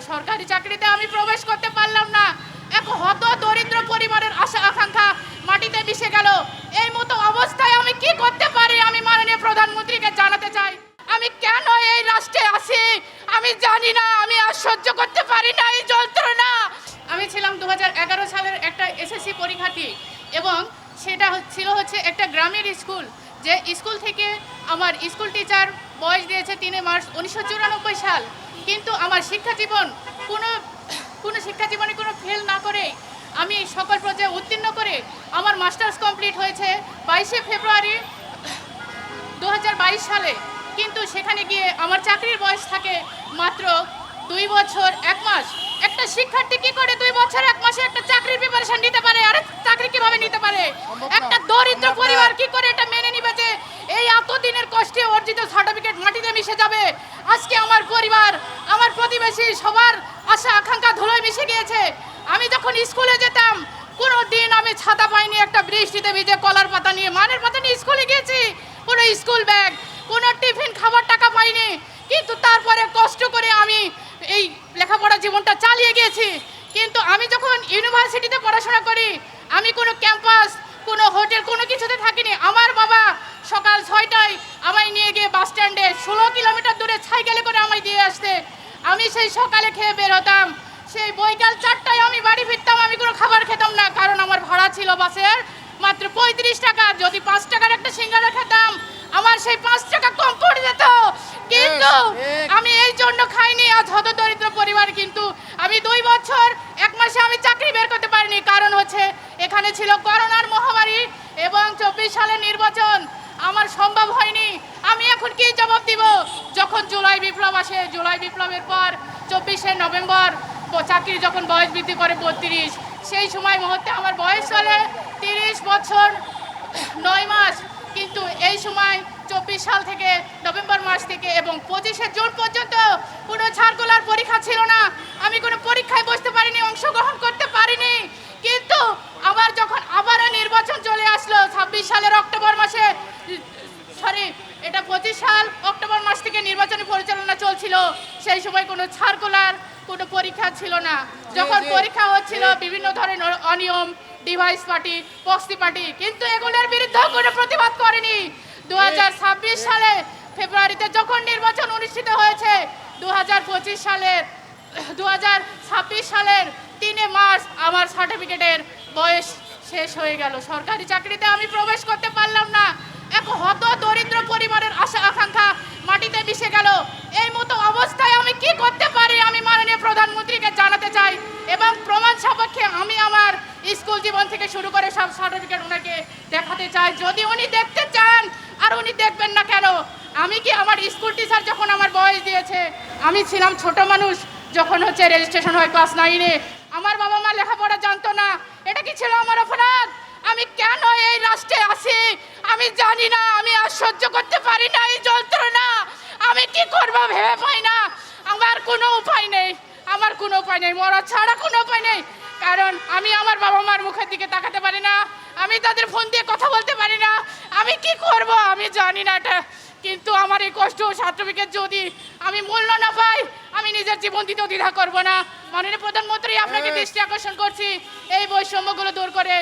সরকারি চাকরিতে আমি প্রবেশ করতে পারলাম না। এক হত দরিদ্র পরিবারের আশা আকাঙ্ক্ষা মাটিতে মিশে গেল। এই মতো অবস্থায় আমি কি করতে পারি আমি মাননীয় প্রধানমন্ত্রীকে জানাতে চাই। আমি কেন এই রাষ্ট্রে আছি আমি জানি না, আমি আর সহ্য করতে পারি না এই যন্ত্রণা। আমি ছিলাম 2011 সালের একটা এসএসসি পরীক্ষার্থী এবং সেটা ছিল একটা গ্রামের স্কুল, যে স্কুল থেকে আমার স্কুল টিচার বয়স দিয়েছে 3 মার্চ 1994 সাল। কিন্তু আমার শিক্ষা জীবন কোনো শিক্ষা জীবনে কোনো ফেল না করে আমি সকল পর্যায়ে উত্তীর্ণ করে আমার মাস্টার্স কমপ্লিট হয়েছে 22 ফেব্রুয়ারি 2022 সালে। কিন্তু সেখানে গিয়ে আমার চাকরির বয়স থাকে মাত্র 2 বছর 1 মাস। একটা শিক্ষার্থী কি করে 2 বছর 1 মাসে একটা চাকরির প্রিপারেশন নিতে পারে? আর চাকরি কিভাবে নিতে পারে? একটা দরিদ্র পরিবার কি করে এটা মেনে নিবে যে এই এতদিনের কষ্টে অর্জিত সার্টিফিকেট মাটিতে মিশে যাবে? আজকে আমার পরিবার, আমার প্রতিবেশী সবার আশা আকাঙ্ক্ষা ধুলোয় মিশে গিয়েছে। আমি যখন স্কুলে যেতাম কোনো দিন আমি ছাতা পাইনি, একটা বৃষ্টিতে ভিজে কলার পাতা নিয়ে মানের পাতা নিয়ে স্কুলে গিয়েছি। কোনো স্কুল ব্যাগ, কোনো টিফিন খাবার টাকা পাইনি। কিন্তু তারপরে কষ্ট করে আমি এই লেখাপড়া জীবনটা চালিয়ে গিয়েছি। কিন্তু আমি যখন ইউনিভার্সিটিতে পড়াশোনা করি আমি কোনো ক্যাম্পাস, কোনো হোটেল, কোনো কিছুতে থাকিনি। আমার বাবা সকাল 6টায় আমায় নিয়ে গিয়ে বাস স্ট্যান্ডে 16 কিলোমিটার দূরে সাইকেলে করে আমায় দিয়ে আসতে। আমি সেই সকালে খেয়ে বের হতাম, সেই বৈকাল 4টায় আমি বাড়ি ফিরতাম। আমি কোনো খাবার খেতাম না, কারণ আমার ভাড়া ছিল বাসের মাত্র 35 টাকা। যদি 5 টাকার একটা সিঙ্গারা খেতাম আমার সেই 5 টাকা কম পড়ে যেত। কিন্তু আমি এই জন্য খাইনি। আজ হত দরিদ্র পরিবার, কিন্তু আমি 2 বছর 1 মাসে আমি চাকরি বের করতে পারিনি। কারণ এখানে ছিল করোনার মহামারী এবং 24 সালের নির্বাচন। আমার সম্ভব হয়নি। আমি এখন কি জবাব দিব? যখন জুলাই বিপ্লব আসে, জুলাই বিপ্লবের পর 24শে নভেম্বর চাকরি যখন বয়স বৃদ্ধি করে 32, সেই সময় মুহূর্তে আমার বয়স হলে 30 বছর 9 মাস। কিন্তু এই সময় 24 সাল থেকে নভেম্বর মাস থেকে এবং 25শে জুন পর্যন্ত কোনো সার্কুলার পরীক্ষা ছিল না। আমি কোনো পরীক্ষায় বসতে পারিনি, অংশগ্রহণ করতে পারিনি। কিন্তু আবার যখন আবারও নির্বাচন চলে আসলো 26 সালের অক্টোবর মাসে, এটা 25 সাল অক্টোবর মাস থেকে নির্বাচনী পরিচালনা চলছিল, সেই সময় কোনো সার্কুলার, কোনো পরীক্ষা ছিল না। যখন পরীক্ষা হচ্ছিল বিভিন্ন ধরনের অনিয়ম, ডিভাইস পার্টি, প্রক্সি পার্টি, কিন্তু এগুলোর বিরুদ্ধে কোনো প্রতিবাদ করেনি। 2026 সালে ফেব্রুয়ারিতে যখন নির্বাচন অনুষ্ঠিত হয়েছে, 2026 সালের 3 মার্চ আমার সার্টিফিকেটের বয়স শেষ হয়ে গেল। সরকারি চাকরিতে আমি প্রবেশ করতে পারলাম না। এক হত দরিদ্র পরিবারের আশা আকাঙ্ক্ষা মাটিতে মিশে গেল। এই মতো অবস্থায় আমি কি করতে পারি আমি মাননীয় প্রধানমন্ত্রীকে জানাতে চাই এবং প্রমাণ সাপেক্ষে আমি আমার স্কুল জীবন থেকে শুরু করে সব সার্টিফিকেট ওনাকে দেখাতে চাই। যদি উনি দেখতে চান, আর উনি দেখবেন না কেন? আমি কি আমার স্কুল টিচার যখন আমার বয়স দিয়েছে, আমি ছিলাম ছোট মানুষ যখন রেজিস্ট্রেশন হয় ক্লাস 9-এ। আমার বাবা মা লেখাপড়া জানতো না। এটা কি ছিল আমার অপরাধ? আমি কেন এই রাষ্ট্রে আছি আমি জানি না, আমি আর সহ্য করতে পারি না এই যন্ত্রণা। আমি কি করব ভেবে পাই না। আমার কোনো উপায় নেই, মরা ছাড়া কোনো উপায় নেই। কারণ আমি আমার বাবা মার মুখের দিকে তাকাতে পারি না, আমি তাদের ফোন দিয়ে কথা বলতে পারি না। আমি কি করব আমি জানি না এটা। কিন্তু আমার এই কষ্ট সার্টিফিকেট যদি আমি মূল্য না পাই, আমি নিজের জীবন দিতেও দ্বিধা করব না। মাননীয় প্রধানমন্ত্রী, আপনাকে দৃষ্টি আকর্ষণ করছি, এই বৈষম্যগুলো দূর করে